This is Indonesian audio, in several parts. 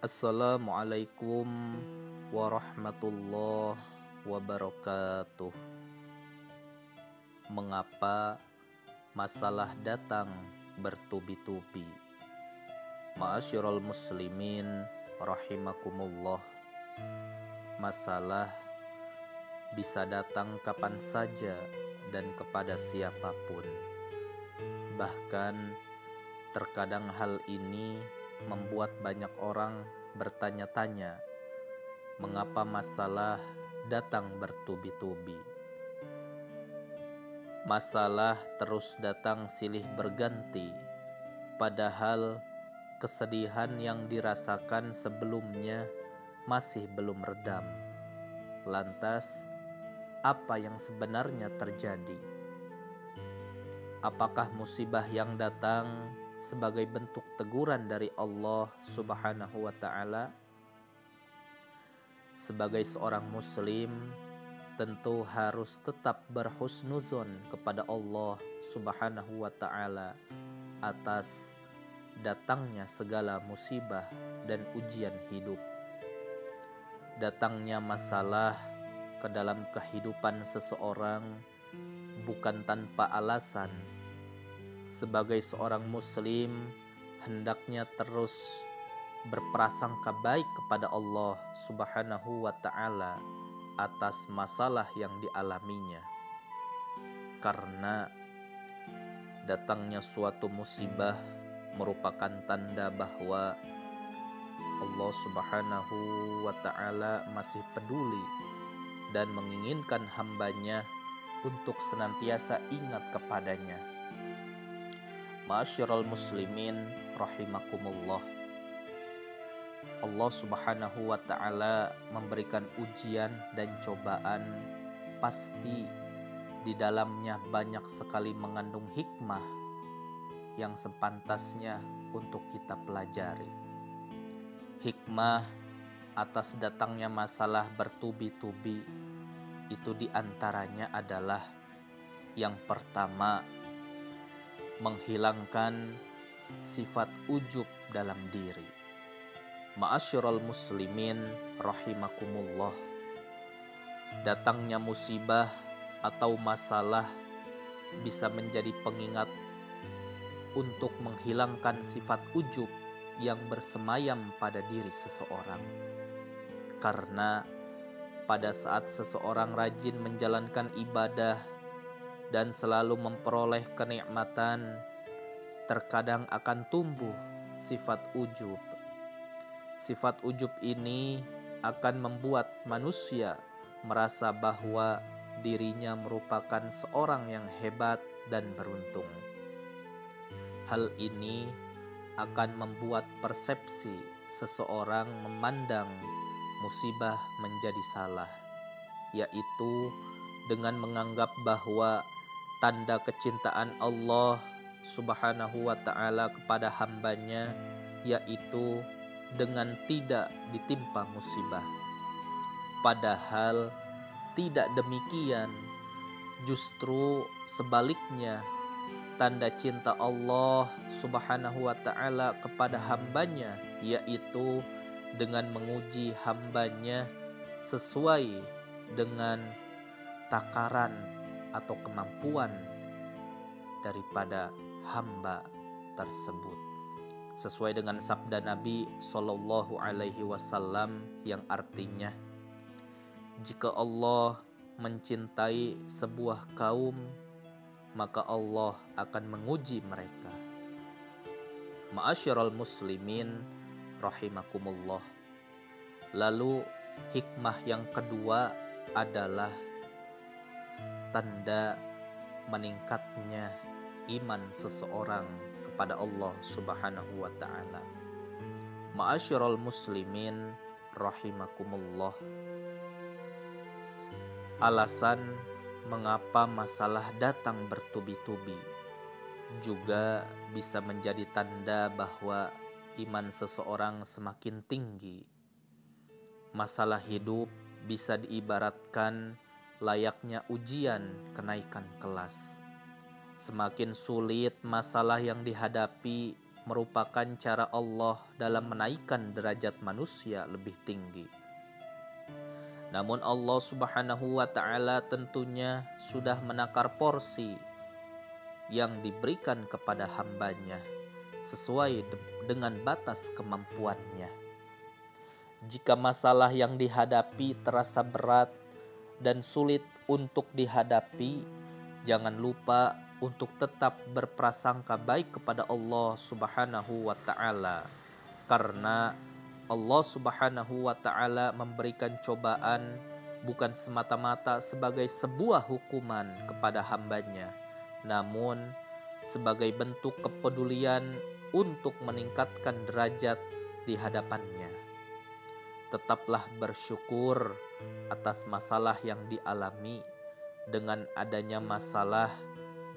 Assalamualaikum warahmatullahi wabarakatuh. Mengapa masalah datang bertubi-tubi? Ma'asyiral muslimin rahimakumullah. Masalah bisa datang kapan saja dan kepada siapapun. Bahkan terkadang hal ini membuat banyak orang bertanya-tanya, mengapa masalah datang bertubi-tubi? Masalah terus datang silih berganti, padahal kesedihan yang dirasakan sebelumnya masih belum redam. Lantas, apa yang sebenarnya terjadi? Apakah musibah yang datang sebagai bentuk teguran dari Allah Subhanahu wa Ta'ala? Sebagai seorang muslim, tentu harus tetap berhusnuzon kepada Allah Subhanahu wa Ta'ala atas datangnya segala musibah dan ujian hidup. Datangnya masalah ke dalam kehidupan seseorang bukan tanpa alasan. Sebagai seorang muslim, hendaknya terus berprasangka baik kepada Allah Subhanahu wa Ta'ala atas masalah yang dialaminya. Karena datangnya suatu musibah merupakan tanda bahwa Allah Subhanahu wa Ta'ala masih peduli dan menginginkan hambanya untuk senantiasa ingat kepadanya. Ma'asyiral muslimin rahimakumullah. Allah Subhanahu wa Ta'ala memberikan ujian dan cobaan, pasti di dalamnya banyak sekali mengandung hikmah yang sepantasnya untuk kita pelajari. Hikmah atas datangnya masalah bertubi-tubi itu diantaranya adalah yang pertama, menghilangkan sifat ujub dalam diri. Ma'asyiral muslimin rahimakumullah. Datangnya musibah atau masalah bisa menjadi pengingat untuk menghilangkan sifat ujub yang bersemayam pada diri seseorang. Karena pada saat seseorang rajin menjalankan ibadah dan selalu memperoleh kenikmatan, terkadang akan tumbuh sifat ujub. Sifat ujub ini akan membuat manusia merasa bahwa dirinya merupakan seorang yang hebat dan beruntung. Hal ini akan membuat persepsi seseorang memandang musibah menjadi salah, yaitu dengan menganggap bahwa tanda kecintaan Allah Subhanahu wa Ta'ala kepada hambanya yaitu dengan tidak ditimpa musibah. Padahal tidak demikian, justru sebaliknya, tanda cinta Allah Subhanahu wa Ta'ala kepada hambanya yaitu dengan menguji hambanya sesuai dengan takaran atau kemampuan daripada hamba tersebut, sesuai dengan sabda Nabi Shallallahu Alaihi Wasallam yang artinya, jika Allah mencintai sebuah kaum, maka Allah akan menguji mereka. Ma'asyiral muslimin rahimakumullah. Lalu hikmah yang kedua adalah tanda meningkatnya iman seseorang kepada Allah Subhanahu wa Ta'ala. Ma'asyiral muslimin rahimakumullah. Alasan mengapa masalah datang bertubi-tubi juga bisa menjadi tanda bahwa iman seseorang semakin tinggi. Masalah hidup bisa diibaratkan layaknya ujian kenaikan kelas. Semakin sulit masalah yang dihadapi, merupakan cara Allah dalam menaikkan derajat manusia lebih tinggi. Namun Allah Subhanahu wa Ta'ala tentunya sudah menakar porsi yang diberikan kepada hambanya sesuai dengan batas kemampuannya. Jika masalah yang dihadapi terasa berat dan sulit untuk dihadapi, jangan lupa untuk tetap berprasangka baik kepada Allah Subhanahu wa Ta'ala, karena Allah Subhanahu wa Ta'ala memberikan cobaan bukan semata-mata sebagai sebuah hukuman kepada hambanya, namun sebagai bentuk kepedulian untuk meningkatkan derajat di hadapannya. Tetaplah bersyukur atas masalah yang dialami. Dengan adanya masalah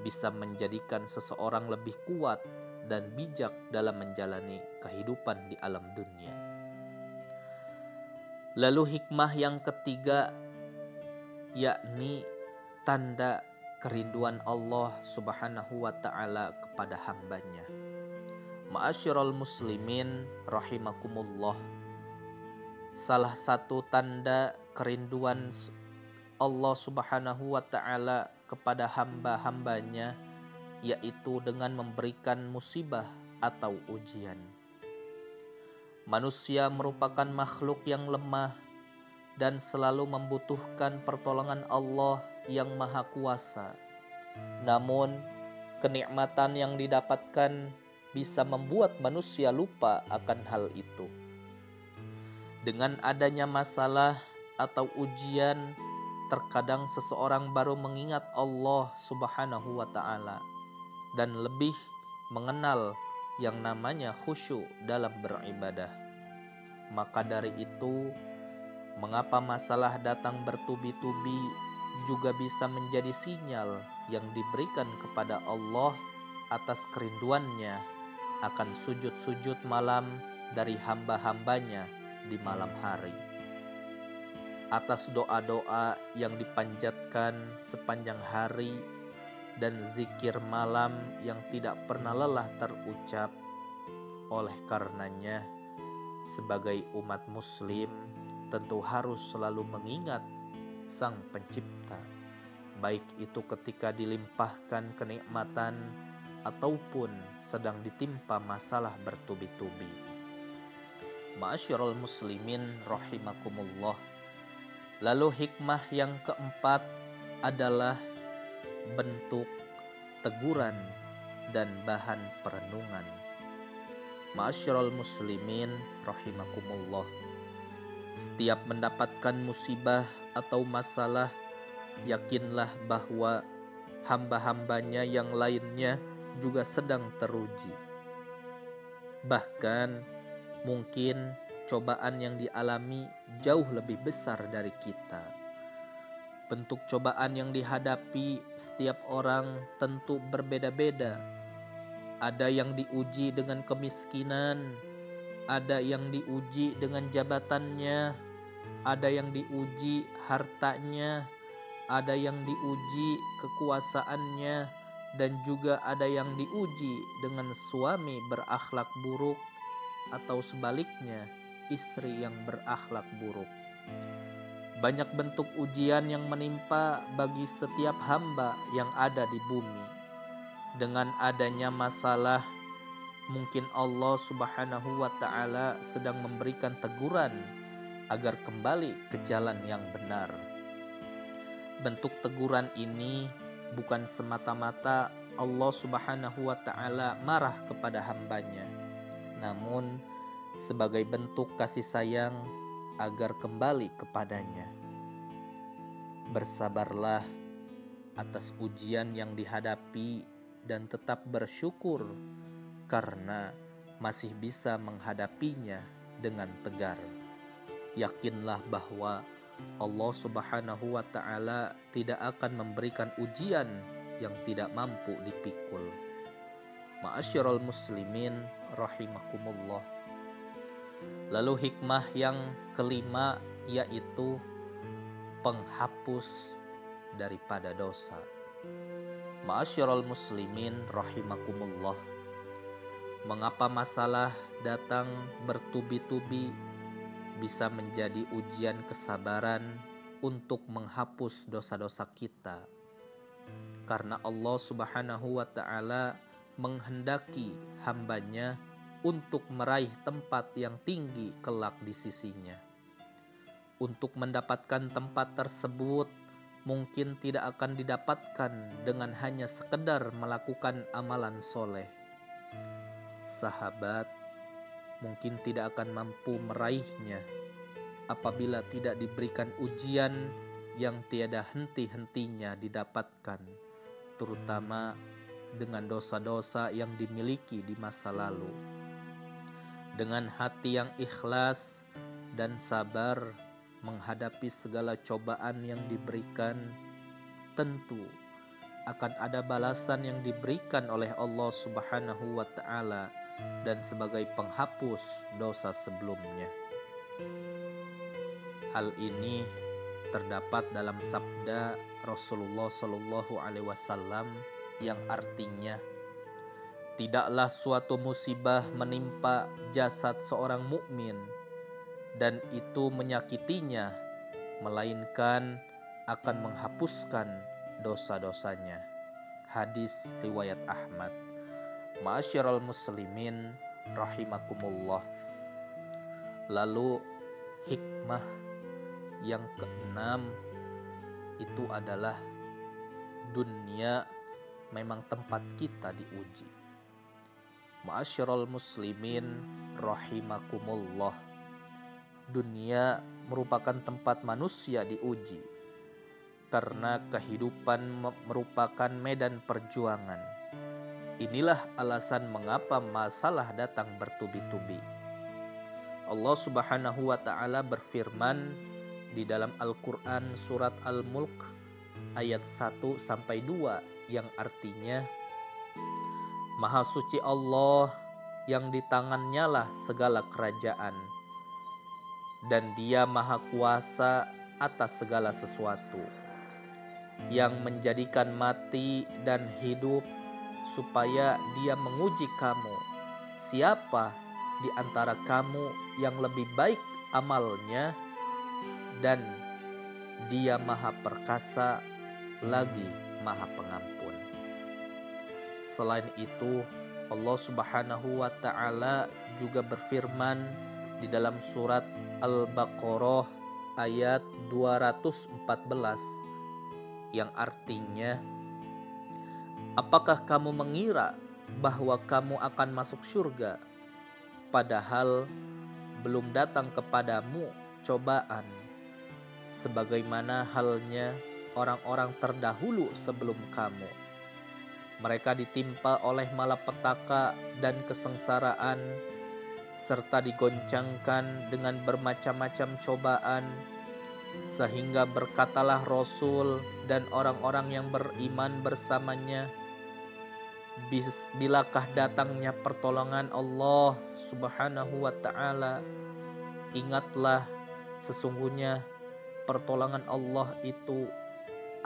bisa menjadikan seseorang lebih kuat dan bijak dalam menjalani kehidupan di alam dunia. Lalu hikmah yang ketiga, yakni tanda kerinduan Allah Subhanahu wa Ta'ala kepada hambanya. Ma'asyiral muslimin rahimakumullah, salah satu tanda kerinduan Allah Subhanahu wa Ta'ala kepada hamba-hambanya yaitu dengan memberikan musibah atau ujian. Manusia merupakan makhluk yang lemah dan selalu membutuhkan pertolongan Allah yang Maha Kuasa. Namun, kenikmatan yang didapatkan bisa membuat manusia lupa akan hal itu. Dengan adanya masalah atau ujian, terkadang seseorang baru mengingat Allah Subhanahu wa Ta'ala dan lebih mengenal yang namanya khusyuk dalam beribadah. Maka dari itu, mengapa masalah datang bertubi-tubi juga bisa menjadi sinyal yang diberikan kepada Allah atas kerinduannya akan sujud-sujud malam dari hamba-hambanya di malam hari, atas doa-doa yang dipanjatkan sepanjang hari dan zikir malam yang tidak pernah lelah terucap. Oleh karenanya, sebagai umat muslim tentu harus selalu mengingat Sang Pencipta, baik itu ketika dilimpahkan kenikmatan ataupun sedang ditimpa masalah bertubi-tubi. Ma'asyiral muslimin rahimakumullah. Lalu hikmah yang keempat adalah bentuk teguran dan bahan perenungan. Ma'asyiral muslimin rahimakumullah. Setiap mendapatkan musibah atau masalah, yakinlah bahwa hamba-hambanya yang lainnya juga sedang teruji. Bahkan mungkin cobaan yang dialami jauh lebih besar dari kita. Bentuk cobaan yang dihadapi setiap orang tentu berbeda-beda. Ada yang diuji dengan kemiskinan, ada yang diuji dengan jabatannya, ada yang diuji hartanya, ada yang diuji kekuasaannya, dan juga ada yang diuji dengan suami berakhlak buruk atau sebaliknya istri yang berakhlak buruk. Banyak bentuk ujian yang menimpa bagi setiap hamba yang ada di bumi. Dengan adanya masalah, mungkin Allah Subhanahu wa Ta'ala sedang memberikan teguran agar kembali ke jalan yang benar. Bentuk teguran ini bukan semata-mata Allah Subhanahu wa Ta'ala marah kepada hambanya, namun sebagai bentuk kasih sayang agar kembali kepadanya. Bersabarlah atas ujian yang dihadapi dan tetap bersyukur karena masih bisa menghadapinya dengan tegar. Yakinlah bahwa Allah Subhanahu wa Ta'ala tidak akan memberikan ujian yang tidak mampu dipikul. Ma'asyiral muslimin rahimakumullah. Lalu hikmah yang kelima yaitu penghapus daripada dosa. Ma'asyiral muslimin rahimakumullah. Mengapa masalah datang bertubi-tubi bisa menjadi ujian kesabaran untuk menghapus dosa-dosa kita. Karena Allah Subhanahu wa Ta'ala menghendaki hambanya untuk meraih tempat yang tinggi kelak di sisinya. Untuk mendapatkan tempat tersebut mungkin tidak akan didapatkan dengan hanya sekedar melakukan amalan soleh. Sahabat mungkin tidak akan mampu meraihnya apabila tidak diberikan ujian yang tiada henti-hentinya didapatkan, terutama dengan dosa-dosa yang dimiliki di masa lalu. Dengan hati yang ikhlas dan sabar menghadapi segala cobaan yang diberikan, tentu akan ada balasan yang diberikan oleh Allah Subhanahu wa Ta'ala dan sebagai penghapus dosa sebelumnya. Hal ini terdapat dalam sabda Rasulullah Shallallahu Alaihi Wasallam yang artinya, tidaklah suatu musibah menimpa jasad seorang mukmin dan itu menyakitinya, melainkan akan menghapuskan dosa-dosanya. Hadis riwayat Ahmad. Ma'asyiral muslimin rahimakumullah. Lalu hikmah yang keenam itu adalah dunia memang tempat kita diuji. Ma'asyiral muslimin rahimakumullah. Dunia merupakan tempat manusia diuji karena kehidupan merupakan medan perjuangan. Inilah alasan mengapa masalah datang bertubi-tubi. Allah Subhanahu wa Ta'ala berfirman di dalam Al-Quran surat Al-Mulk ayat 1-2 yang artinya, Maha suci Allah yang di tangannya lah segala kerajaan dan Dia maha kuasa atas segala sesuatu, yang menjadikan mati dan hidup supaya Dia menguji kamu, siapa di antara kamu yang lebih baik amalnya, dan Dia maha perkasa lagi maha pengampun. Selain itu, Allah Subhanahu wa Ta'ala juga berfirman di dalam surat Al-Baqarah ayat 214 yang artinya, apakah kamu mengira bahwa kamu akan masuk surga padahal belum datang kepadamu cobaan sebagaimana halnya orang-orang terdahulu sebelum kamu. Mereka ditimpa oleh malapetaka dan kesengsaraan serta digoncangkan dengan bermacam-macam cobaan, sehingga berkatalah Rasul dan orang-orang yang beriman bersamanya, bilakah datangnya pertolongan Allah Subhanahu wa Ta'ala? Ingatlah, sesungguhnya pertolongan Allah itu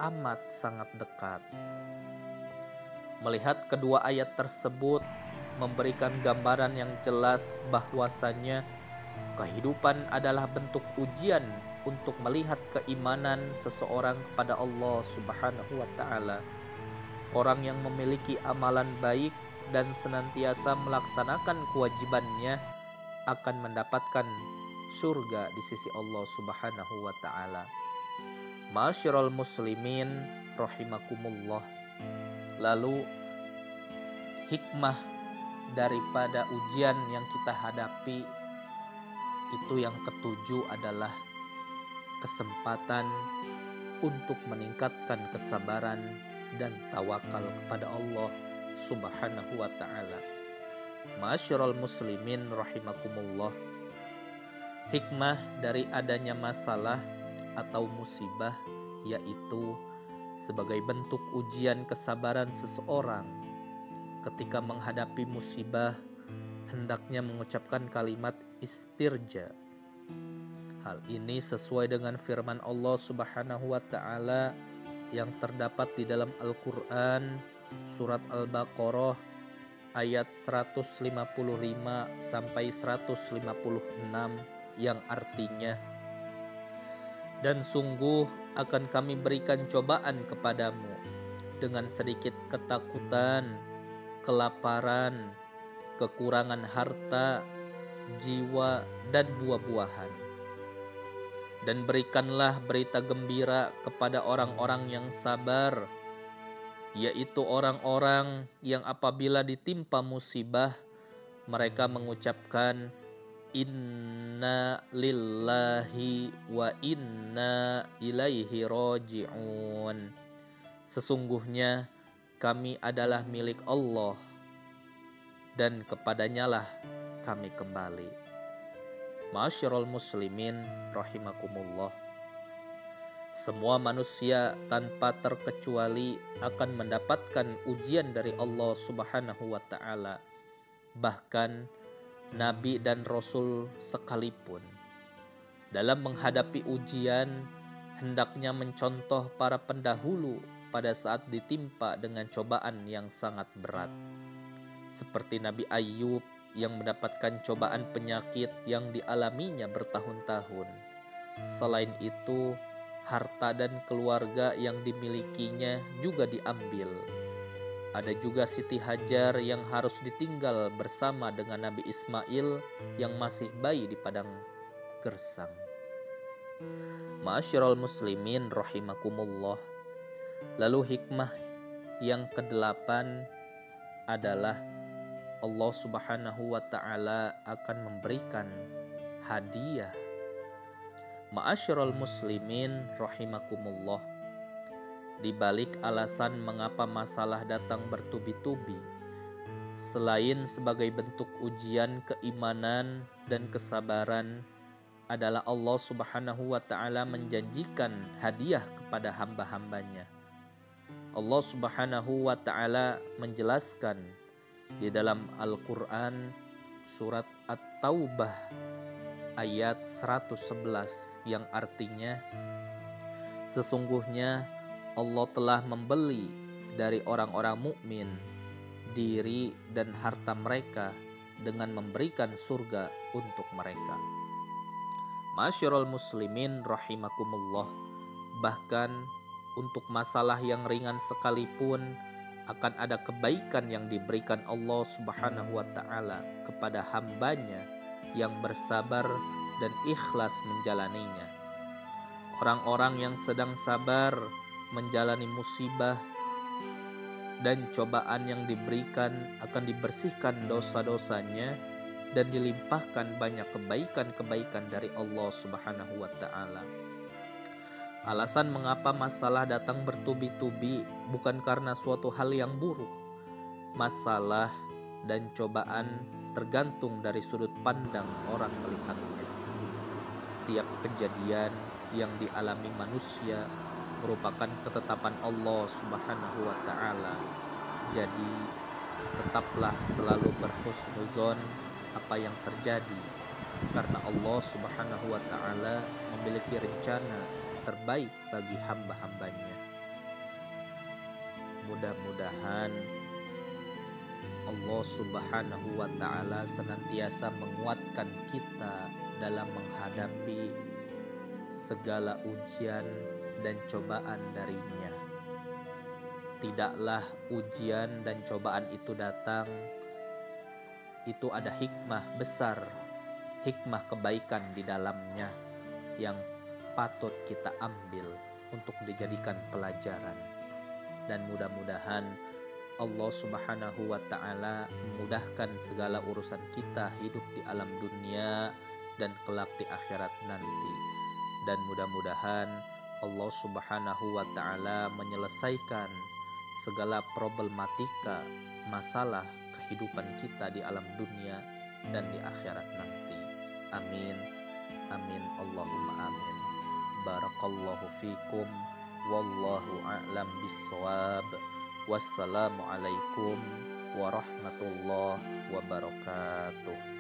amat sangat dekat. Melihat kedua ayat tersebut memberikan gambaran yang jelas bahwasannya kehidupan adalah bentuk ujian untuk melihat keimanan seseorang kepada Allah Subhanahu wa Ta'ala. Orang yang memiliki amalan baik dan senantiasa melaksanakan kewajibannya akan mendapatkan surga di sisi Allah Subhanahu wa Ta'ala. Ma'asyiral muslimin rahimakumullah. Lalu hikmah daripada ujian yang kita hadapi itu yang ketujuh adalah kesempatan untuk meningkatkan kesabaran dan tawakal kepada Allah Subhanahu wa Ta'ala. Ma'asyiral muslimin rahimakumullah. Hikmah dari adanya masalah atau musibah yaitu sebagai bentuk ujian kesabaran seseorang. Ketika menghadapi musibah, hendaknya mengucapkan kalimat istirja. Hal ini sesuai dengan firman Allah Subhanahu wa Ta'ala yang terdapat di dalam Al-Quran surat Al-Baqarah ayat 155 sampai 156 yang artinya, dan sungguh akan kami berikan cobaan kepadamu dengan sedikit ketakutan, kelaparan, kekurangan harta, jiwa, dan buah-buahan. Dan berikanlah berita gembira kepada orang-orang yang sabar, yaitu orang-orang yang apabila ditimpa musibah, mereka mengucapkan inna lillahi wa inna ilaihi raji'un. Sesungguhnya kami adalah milik Allah dan kepadanyalah kami kembali. Ma'asyiral muslimin rahimakumullah. Semua manusia tanpa terkecuali akan mendapatkan ujian dari Allah Subhanahu wa taala. Bahkan nabi dan rasul sekalipun dalam menghadapi ujian hendaknya mencontoh para pendahulu pada saat ditimpa dengan cobaan yang sangat berat. Seperti Nabi Ayub yang mendapatkan cobaan penyakit yang dialaminya bertahun-tahun. Selain itu, harta dan keluarga yang dimilikinya juga diambil. Ada juga Siti Hajar yang harus ditinggal bersama dengan Nabi Ismail yang masih bayi di padang gersang. Ma'asyiral muslimin rahimakumullah. Lalu hikmah yang ke-8 adalah Allah Subhanahu wa taala akan memberikan hadiah. Ma'asyiral muslimin rahimakumullah. Di balik alasan mengapa masalah datang bertubi-tubi, selain sebagai bentuk ujian keimanan dan kesabaran, adalah Allah Subhanahu wa taala menjanjikan hadiah kepada hamba-hambanya. Allah Subhanahu wa taala menjelaskan di dalam Al-Quran surat At-Taubah ayat 111 yang artinya, sesungguhnya Allah telah membeli dari orang-orang mukmin diri dan harta mereka dengan memberikan surga untuk mereka. Ma'asyiral muslimin rahimakumullah. Bahkan untuk masalah yang ringan sekalipun akan ada kebaikan yang diberikan Allah Subhanahu wa taala kepada hambanya yang bersabar dan ikhlas menjalaninya. Orang-orang yang sedang sabar menjalani musibah dan cobaan yang diberikan akan dibersihkan dosa-dosanya dan dilimpahkan banyak kebaikan-kebaikan dari Allah Subhanahu wa taala. Alasan mengapa masalah datang bertubi-tubi bukan karena suatu hal yang buruk. Masalah dan cobaan tergantung dari sudut pandang orang melihatnya. Setiap kejadian yang dialami manusia merupakan ketetapan Allah Subhanahu wa taala. Jadi tetaplah selalu berhusnuzon apa yang terjadi, karena Allah Subhanahu wa taala memiliki rencana terbaik bagi hamba-hambanya. Mudah-mudahan Allah Subhanahu wa taala senantiasa menguatkan kita dalam menghadapi segala ujian dan cobaan darinya. Tidaklah ujian dan cobaan itu datang, itu ada hikmah besar, hikmah kebaikan di dalamnya yang patut kita ambil untuk dijadikan pelajaran. Dan mudah-mudahan Allah Subhanahu wa taala memudahkan segala urusan kita hidup di alam dunia dan kelak di akhirat nanti. Dan mudah-mudahan Allah Subhanahu wa taala menyelesaikan segala problematika, masalah kehidupan kita di alam dunia dan di akhirat nanti. Amin. Amin. Allahumma amin. Barakallahu fikum. Wallahu a'lam bissawab. Wassalamualaikum warahmatullahi wabarakatuh.